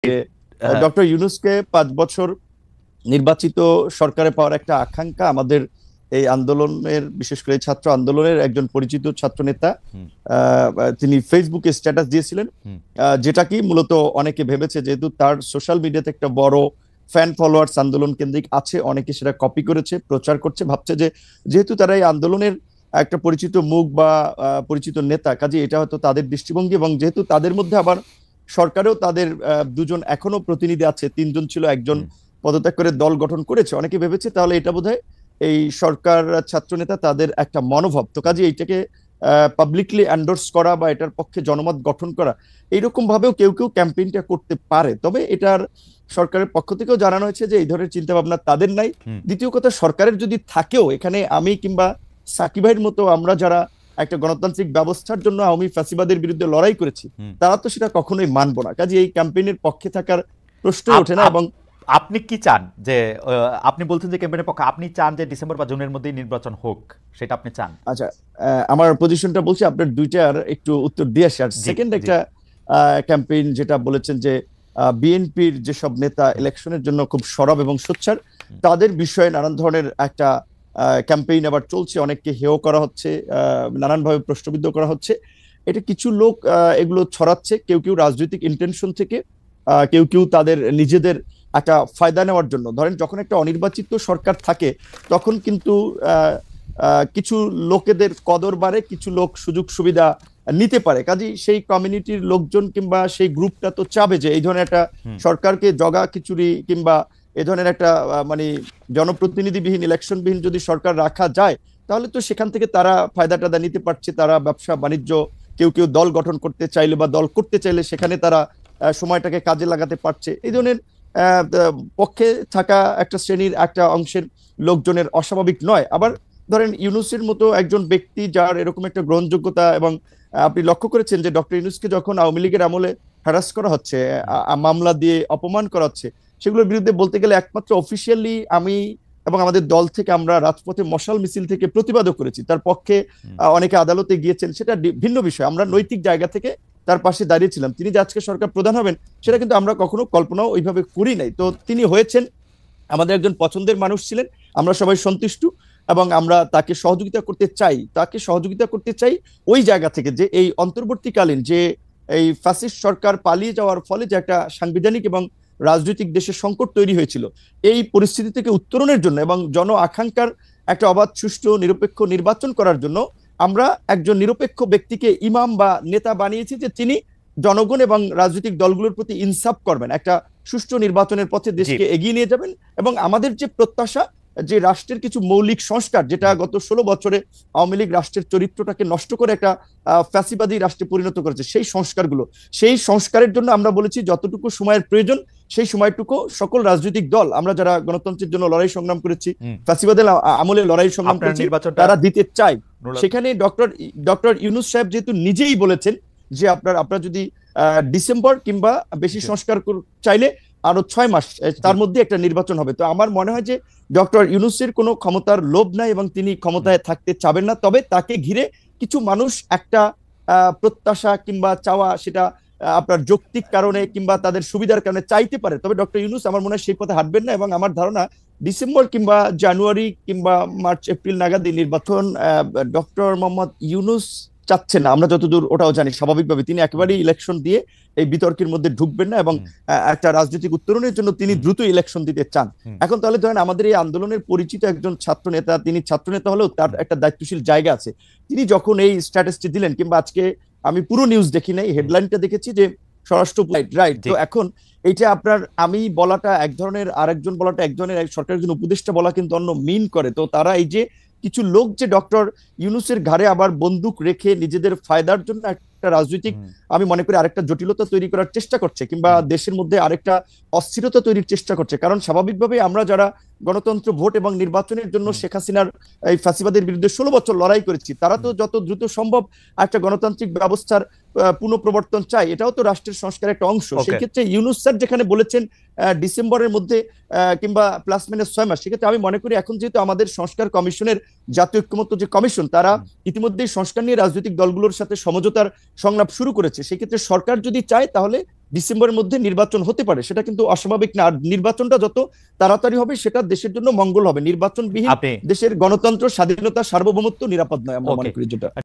যে ডক্টর ইউনূসকে 5 বছর নির্বাচিত সরকারে পাওয়ার একটা আকাঙ্ক্ষা আমাদের এই আন্দোলনের, বিশেষ করে ছাত্র আন্দোলনের একজন পরিচিত ছাত্র নেতা তিনি ফেসবুকে স্ট্যাটাস দিয়েছিলেন, যেটা কি মূলত অনেকে ভেবেছে যেহেতু তার সোশ্যাল মিডিয়াতে একটা বড় ফ্যান ফলোয়ার্স আন্দোলন কেন্দ্রিক আছে, অনেকে সেটা কপি করেছে, প্রচার করছে, ভাবছে যে যেহেতু তারা এই আন্দোলনের একটা পরিচিত মুখ বা পরিচিত নেতা, কাজে এটা হয়তো তাদের দৃষ্টিভঙ্গি, এবং যেহেতু তাদের মধ্যে আবার সরকারেও তাদের দুজন এখনো প্রতিনিধি আছে, 3জন ছিল, একজন পদত্যাগ করে দল গঠন করেছে, অনেকে ভেবেছে তাহলে এটা বোধহয় এই সরকার ছাত্র নেতা তাদের একটা মনোভাব, তো কাজে এইটাকে পাবলিকলি এন্ডোর্স করা বা এটার পক্ষে জনমত গঠন করা, এইরকম ভাবেও কেউ কেউ ক্যাম্পেইনটা করতে পারে। তবে এটার সরকারের পক্ষ থেকেও জানানো হয়েছে যে এই ধরনের চিন্তা ভাবনা তাদের নাই। দ্বিতীয় কথা, সরকারের যদি থাকেও, এখানে আমি কিংবা সাকিব ভাইয়ের মতো আমরা যারা একটা গণতান্ত্রিক ব্যবস্থার জন্য আওয়ামী ফ্যাসিবাদের বিরুদ্ধে লড়াই করেছি, তারা তো সেটা কখনোই মানবো না, কাজে এই ক্যাম্পেইনের পক্ষে থাকার প্রশ্নই ওঠে না। এবং আপনি কি চান যে আপনি বলছেন যে ক্যাম্পেইনের পক্ষে, আপনি চান যে ডিসেম্বর বা জুনের মধ্যেই নির্বাচন হোক, সেটা আপনি চান? আচ্ছা, আমার পজিশনটা বলছি, আপনার দুইটার একটু উত্তর দিয়ে আসি। আর সেকেন্ড একটা ক্যাম্পেইন যেটা বলেছেন যে বিএনপির যেসব নেতা ইলেকশনের জন্য খুব সরব এবং সোচ্চার, তাদের বিষয়ে নানান ধরনের একটা ক্যাম্পেইন আবার চলছে, অনেককে হেয় করা হচ্ছে, নানানভাবে প্রশ্নবিদ্ধ করা হচ্ছে। এটা কিছু লোক এগুলো ছড়াচ্ছে, কেউ কেউ রাজনৈতিক ইন্টেনশন থেকে, কেউ কেউ তাদের নিজেদের একটা ফায়দা নেওয়ার জন্য। ধরেন যখন একটা অনির্বাচিত সরকার থাকে তখন কিন্তু কিছু লোকেদের কদর বাড়ে, কিছু লোক সুযোগ সুবিধা নিতে পারে, কাজেই সেই কমিউনিটির লোকজন কিংবা সেই গ্রুপটা তো চাবে যে এই ধরনের একটা সরকারকে জগা খিচুড়ি কিংবা এ ধরনের একটা মানে জনপ্রতিনিধিবিহীন ইলেকশনবিহীন যদি সরকার রাখা যায়, তাহলে তো সেখান থেকে তারা ফায়দা টাদা নিতে পারছে, তারা ব্যবসা বাণিজ্য, কেউ কেউ দল গঠন করতে চাইলে বা দল করতে চাইলে সেখানে তারা সময়টাকে কাজে লাগাতে পারছে। এই ধরনের পক্ষে থাকা একটা শ্রেণীর একটা অংশের লোকজনের অস্বাভাবিক নয়। আবার ধরেন ইউনূসের মতো একজন ব্যক্তি যার এরকম একটা গ্রহণযোগ্যতা, এবং আপনি লক্ষ্য করেছেন যে ডক্টর ইউনূসকে যখন আওয়ামী লীগের আমলে হ্যারাস করা হচ্ছে, মামলা দিয়ে অপমান করা হচ্ছে, সেগুলোর বিরুদ্ধে বলতে গেলে একমাত্র অফিসিয়ালি আমি এবং আমাদের দল থেকে আমরা রাজপথে মশাল মিছিল থেকে প্রতিবাদও করেছি, তার পক্ষে অনেকে আদালতে গিয়েছেন, সেটা ভিন্ন বিষয়। আমরা নৈতিক জায়গা থেকে তার পাশে দাঁড়িয়েছিলাম। তিনি যে আজকে সরকার প্রধান হবেন সেটা কিন্তু আমরা কখনো কল্পনাও ওইভাবে করি নাই। তো তিনি হয়েছেন, আমাদের একজন পছন্দের মানুষ ছিলেন, আমরা সবাই সন্তুষ্ট, এবং আমরা তাকে সহযোগিতা করতে চাই, ওই জায়গা থেকে যে এই অন্তর্বর্তীকালীন যে এই ফ্যাসিস্ট সরকার পালিয়ে যাওয়ার ফলে যে একটা সাংবিধানিক এবং রাজনৈতিক দেশের সংকট তৈরি হয়েছিল, এই পরিস্থিতি থেকে উত্তরণের জন্য এবং জন আকাঙ্ক্ষার একটা অবাধ সুষ্ঠু নিরপেক্ষ নির্বাচন করার জন্য আমরা একজন নিরপেক্ষ ব্যক্তিকে ইমাম বা নেতা বানিয়েছি, যে তিনি জনগণ এবং রাজনৈতিক দলগুলোর প্রতি ইনসাফ করবেন, একটা সুষ্ঠু নির্বাচনের পথে দেশকে এগিয়ে নিয়ে যাবেন। এবং আমাদের যে প্রত্যাশা যে রাষ্ট্রের কিছু মৌলিক সংস্কার, যেটা গত 16 বছরে আওয়ামী লীগ রাষ্ট্রের চরিত্রটাকে নষ্ট করে একটা ফ্যাসিবাদী রাষ্ট্রে পরিণত করেছে, সেই সংস্কারের জন্য আমরা বলেছি যতটুকু সময়ের প্রয়োজন সেই সময়টুকু সকল রাজনৈতিক দল, আমরা যারা গণতন্ত্রের জন্য লড়াই সংগ্রাম করেছি, ফ্যাসিবাদের আমলে লড়াই সংগ্রাম করেছি, তারা দিতে চাই। সেখানে ডক্টর ইউনূস সাহেব যেহেতু নিজেই বলেছেন যে আপনারা যদি ডিসেম্বর কিংবা বেশি সংস্কার চাইলে আরো 6 মাস তার মধ্যে একটা নির্বাচন হবে, তো আমার মনে হয় যে ডক্টর ইউনূসের কোনো ক্ষমতার লোভ নাই এবং তিনি ক্ষমতায় থাকতে চাবেন না। তবে তাকে ঘিরে কিছু মানুষ একটা প্রত্যাশা কিংবা চাওয়া, সেটা আপনার যৌক্তিক কারণে কিংবা তাদের সুবিধার কারণে চাইতে পারে, তবে ডক্টর ইউনূস আমার মনে হয় সেই পথে হাঁটবেন না। এবং আমার ধারণা ডিসেম্বর কিংবা জানুয়ারি কিংবা মার্চ এপ্রিল নাগাদ নির্বাচন ডক্টর মোহাম্মদ ইউনূস চাচ্ছে না, আমরা যতদূর ওটাও জানি। স্বাভাবিকভাবে তিনি একেবারেই ইলেকশন দিয়ে এই বিতর্কের মধ্যে ঢুকবেন না, এবং একটা রাজনৈতিক উত্তরণের জন্য তিনি দ্রুত ইলেকশন দিতে চান। এখন তাহলে ধরেন আমাদের এই আন্দোলনের পরিচিত একজন ছাত্র নেতা, তিনি ছাত্র নেতা হলেও তার একটা দায়িত্বশীল জায়গা আছে, তিনি যখন এই স্ট্যাটাসটি দিলেন, কিংবা আজকে আমি পুরো নিউজ দেখি নাই, হেডলাইনটা দেখেছি যে স্বরাষ্ট্র রাইট, তো এখন এইটা আপনার আমি বলাটা এক ধরনের, আরেকজন বলাটা এক ধরনের, সরকারের একজন উপদেষ্টা বলা কিন্তু অন্য মিন করে। তো তারা এই যে কিছু লোক যে ডক্টর ইউনূসের ঘাড়ে আবার বন্দুক রেখে নিজেদের ফায়দার জন্য একটা রাজনৈতিক, আমি মনে করি আরেকটা জটিলতা তৈরি করার চেষ্টা করছে, কিংবা দেশের মধ্যে আরেকটা অস্থিরতা তৈরির চেষ্টা করছে। কারণ স্বাভাবিকভাবে আমরা যারা গণতন্ত্র, ভোট এবং নির্বাচনের জন্য শেখ হাসিনার এই ফ্যাসিবাদের বিরুদ্ধে 16 বছর লড়াই করেছি, তারা তো যত দ্রুত সম্ভব একটা গণতান্ত্রিক ব্যবস্থার পুনঃপ্রবর্তন চাই, এটাও তো রাষ্ট্রের সংস্কারের একটা অংশ। সেই ক্ষেত্রে ইউনূস স্যার যেখানে বলেছেন ডিসেম্বরের মধ্যে কিংবা প্লাস মাইনাস 6 মাস, সেক্ষেত্রে আমি মনে করি এখন যেহেতু আমাদের সংস্কার কমিশনের জাতীয় ঐক্যমত্য যে কমিশন, তারা ইতিমধ্যেই সংস্কার নিয়ে রাজনৈতিক দলগুলোর সাথে সমঝোতার সংলাপ শুরু করেছে, সেক্ষেত্রে সরকার যদি চায় তাহলে ডিসেম্বরের মধ্যে নির্বাচন হতে পারে, সেটা কিন্তু অস্বাভাবিক না। আর নির্বাচনটা যত তাড়াতাড়ি হবে সেটা দেশের জন্য মঙ্গল হবে। নির্বাচনবিহীন দেশের গণতন্ত্র, স্বাধীনতা, সার্বভৌমত্ব নিরাপদ নয় আমরা মনে করি যেটা।